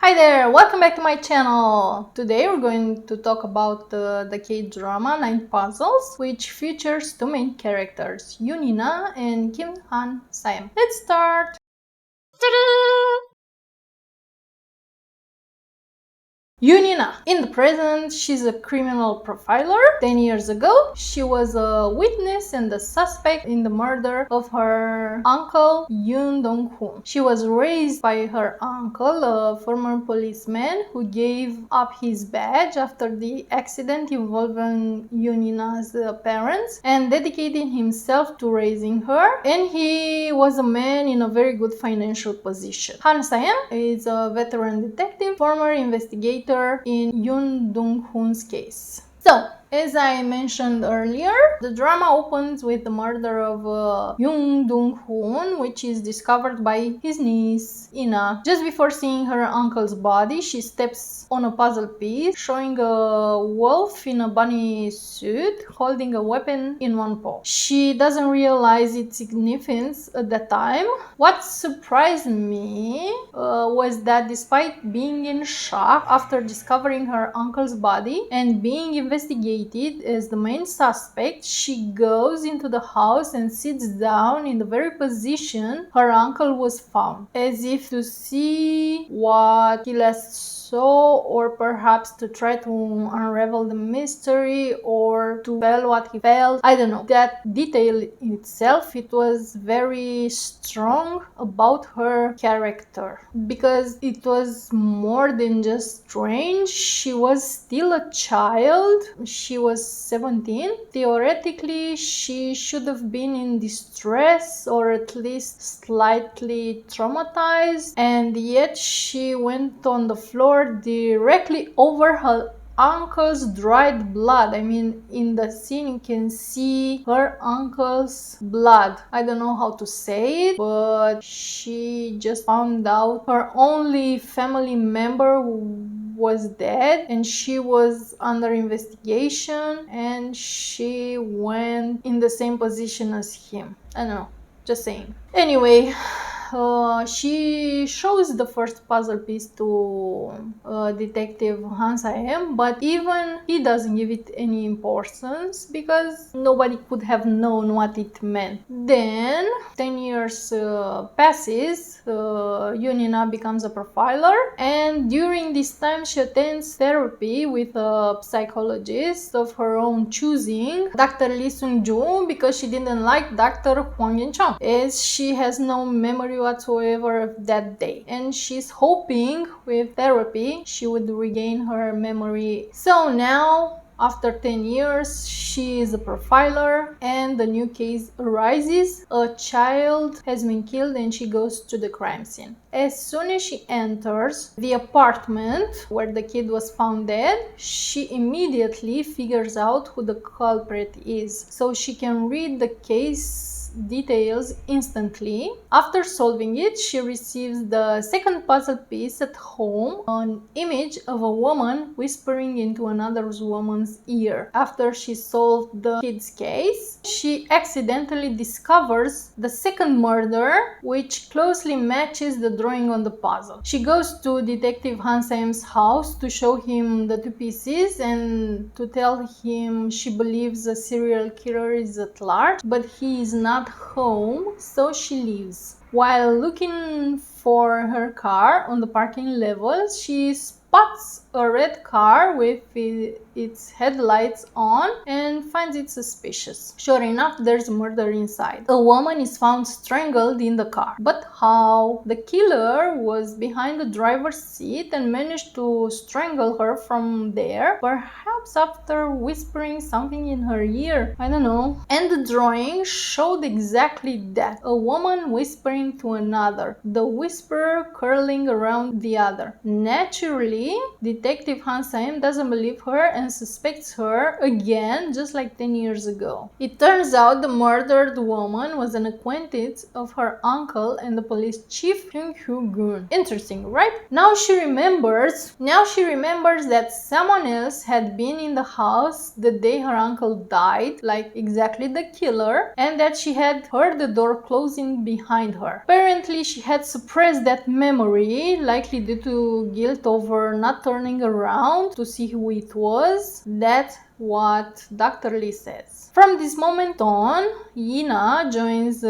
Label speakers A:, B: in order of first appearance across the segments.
A: Hi there, welcome back to my channel. Today we're going to talk about the K-drama 9 Puzzles, which features two main characters, Yoon I-na and Kim Han-saem. Let's start! Ta-da! Yoon I-na. In the present, she's a criminal profiler. 10 years ago, she was a witness and a suspect in the murder of her uncle Yoon Dong-hoon. She was raised by her uncle, a former policeman who gave up his badge after the accident involving Yoon I-na's parents and dedicated himself to raising her. And he was a man in a very good financial position. Han-saem is a veteran detective, former investigator in Yoon Dong-hoon's case. So, as I mentioned earlier, the drama opens with the murder of Yoon Dong-hoon, which is discovered by his niece, I-na. Just before seeing her uncle's body, she steps on a puzzle piece, showing a wolf in a bunny suit holding a weapon in one paw. She doesn't realize its significance at that time. What surprised me was that despite being in shock after discovering her uncle's body and being investigated as the main suspect, she goes into the house and sits down in the very position her uncle was found, as if to see what he last saw, or perhaps to try to unravel the mystery or to tell what he felt. I don't know. That detail in itself, it was very strong about her character, because it was more than just strange. She was still a child. She was 17. Theoretically, she should have been in distress or at least slightly traumatized, and yet she went on the floor directly over her uncle's dried blood. I mean, in the scene you can see her uncle's blood. I don't know how to say it, but she just found out her only family member was dead and she was under investigation, and she went in the same position as him. I don't know, just saying. Anyway, she shows the first puzzle piece to Detective Han-saem, but even he doesn't give it any importance because nobody could have known what it meant. Then 10 years passes, Yoon I-na becomes a profiler, and during this time she attends therapy with a psychologist of her own choosing, Dr. Lee Sung-joo, because she didn't like Dr. Hwang Yen-chong, as she has no memory whatsoever of that day, and she's hoping with therapy she would regain her memory. So now, after 10 years, she is a profiler and the new case arises. A child has been killed and she goes to the crime scene. As soon as she enters the apartment where the kid was found dead, she immediately figures out who the culprit is, so she can read the case details instantly. After solving it, she receives the second puzzle piece at home, an image of a woman whispering into another woman's ear. After she solved the kid's case, she accidentally discovers the second murder, which closely matches the drawing on the puzzle. She goes to Detective Han-saem's house to show him the two pieces and to tell him she believes a serial killer is at large, but he is not home, so she leaves. While looking for her car on the parking level, she spots a red car with its headlights on and finds it suspicious. Sure enough, there's murder inside. A woman is found strangled in the car. But how? The killer was behind the driver's seat and managed to strangle her from there, perhaps after whispering something in her ear. I don't know. And the drawing showed exactly that. A woman whispering to another, the whisper curling around the other. Naturally, Eventually, Detective Han-saem doesn't believe her and suspects her again, just like 10 years ago. It turns out the murdered woman was an acquaintance of her uncle and the police chief Hyun-Hoo-gun. Interesting, right? Now she remembers that someone else had been in the house the day her uncle died, like exactly the killer, and that she had heard the door closing behind her. Apparently, she had suppressed that memory, likely due to guilt over not turning around to see who it was. That's what Dr. Lee says. From this moment on, I-na joins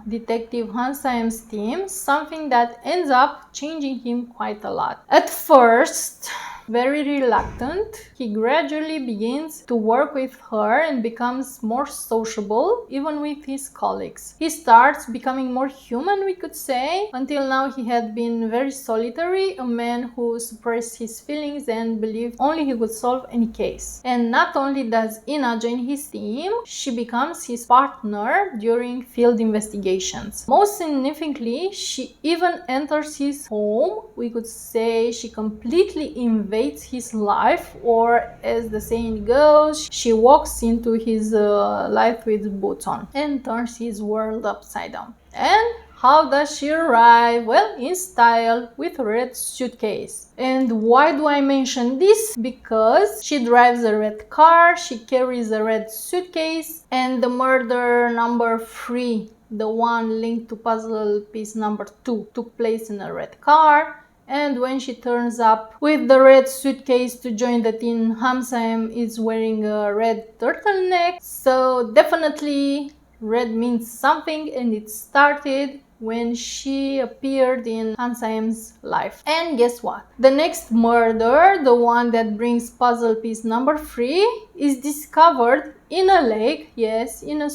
A: Detective Han-saem's team, something that ends up changing him quite a lot. At first, very reluctant, he gradually begins to work with her and becomes more sociable, even with his colleagues. He starts becoming more human, we could say. Until now, he had been very solitary, a man who suppressed his feelings and believed only he could solve any case. And not only does I-na join his team, she becomes his partner during field investigations. Most significantly, she even enters his home. We could say she completely invades his life, or as the saying goes, she walks into his life with boots on and turns his world upside down. And how does she arrive? Well, in style, with a red suitcase. And why do I mention this? Because she drives a red car, she carries a red suitcase, and the murder number 3, the one linked to puzzle piece number 2, took place in a red car. And when she turns up with the red suitcase to join the team, Han-saem is wearing a red turtleneck. So definitely red means something, and it started when she appeared in Han-saem's life. And guess what? The next murder, the one that brings puzzle piece number 3, is discovered in a lake, yes, in a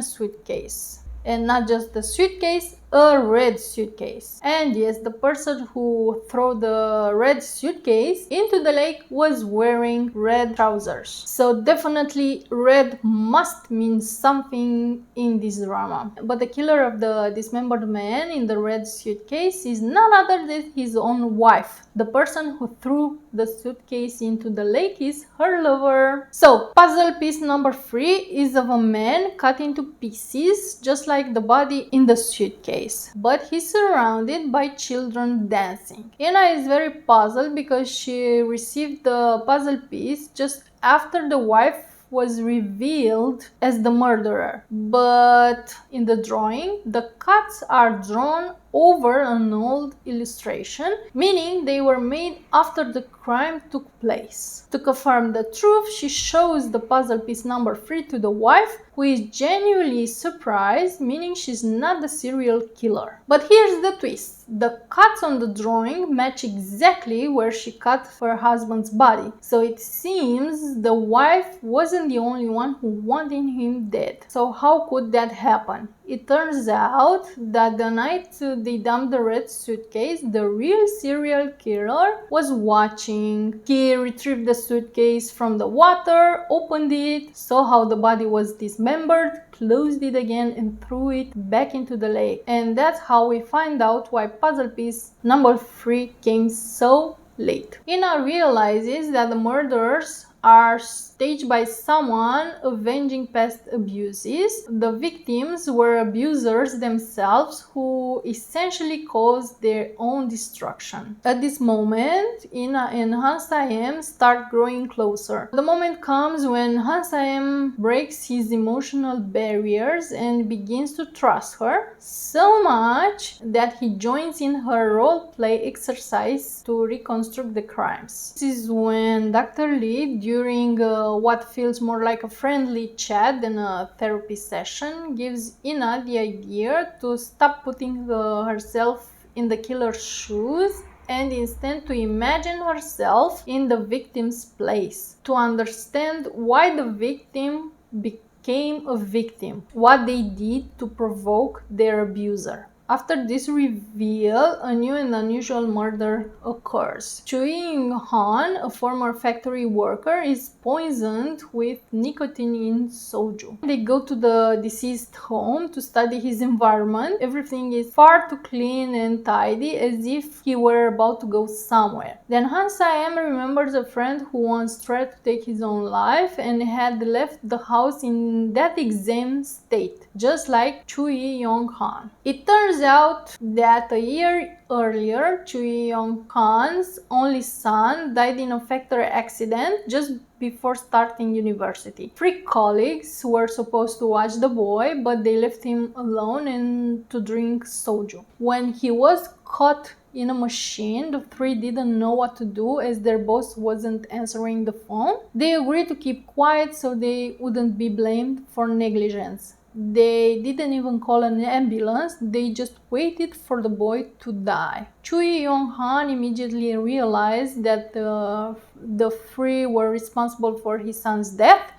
A: suitcase. And not just the suitcase, a red suitcase. And yes, the person who threw the red suitcase into the lake was wearing red trousers. So definitely red must mean something in this drama. But the killer of the dismembered man in the red suitcase is none other than his own wife. The person who threw the suitcase into the lake is her lover. So puzzle piece number 3 is of a man cut into pieces, just like the body in the suitcase, but he's surrounded by children dancing. I-na is very puzzled because she received the puzzle piece just after the wife was revealed as the murderer. But in the drawing, the cuts are drawn over an old illustration, meaning they were made after the crime took place. To confirm the truth, she shows the puzzle piece number 3 to the wife, who is genuinely surprised, meaning she's not the serial killer. But here's the twist. The cuts on the drawing match exactly where she cut her husband's body. So it seems the wife wasn't the only one who wanted him dead. So how could that happen? It turns out that the night they dumped the red suitcase, the real serial killer was watching. He retrieved the suitcase from the water, opened it, saw how the body was dismembered, closed it again and threw it back into the lake. And that's how we find out why puzzle piece number 3 came so late. I-na realizes that the murderers are staged by someone avenging past abuses. The victims were abusers themselves who essentially caused their own destruction. At this moment, I-na and Han-saem start growing closer. The moment comes when Han-saem breaks his emotional barriers and begins to trust her so much that he joins in her role-play exercise to reconstruct the crimes. This is when Dr. Lee, during what feels more like a friendly chat than a therapy session, gives I-na the idea to stop putting herself in the killer's shoes and instead to imagine herself in the victim's place, to understand why the victim became a victim, what they did to provoke their abuser. After this reveal, a new and unusual murder occurs. Choi-Han, a former factory worker, is poisoned with nicotine in soju. They go to the deceased home to study his environment. Everything is far too clean and tidy, as if he were about to go somewhere. Then Han-saem remembers a friend who once tried to take his own life and had left the house in that exact state, just like Choi-Yong-han. It turns out that a year earlier, Choi-Yong-han's only son died in a factory accident just before starting university. 3 colleagues were supposed to watch the boy, but they left him alone and to drink soju. When he was caught in a machine, the 3 didn't know what to do as their boss wasn't answering the phone. They agreed to keep quiet so they wouldn't be blamed for negligence. They didn't even call an ambulance, they just waited for the boy to die. Choi-Yong-han immediately realized that the 3 were responsible for his son's death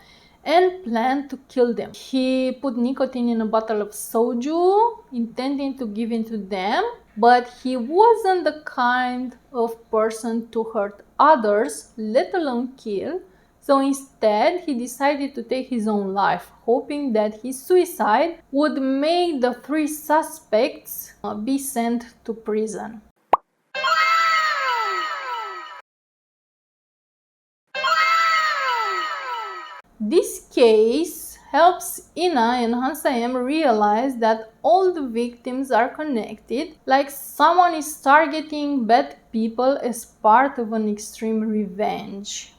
A: and planned to kill them. He put nicotine in a bottle of soju, intending to give it to them, but he wasn't the kind of person to hurt others, let alone kill. So instead, he decided to take his own life, hoping that his suicide would make the 3 suspects be sent to prison. This case helps I-na and Han-saem realize that all the victims are connected, like someone is targeting bad people as part of an extreme revenge.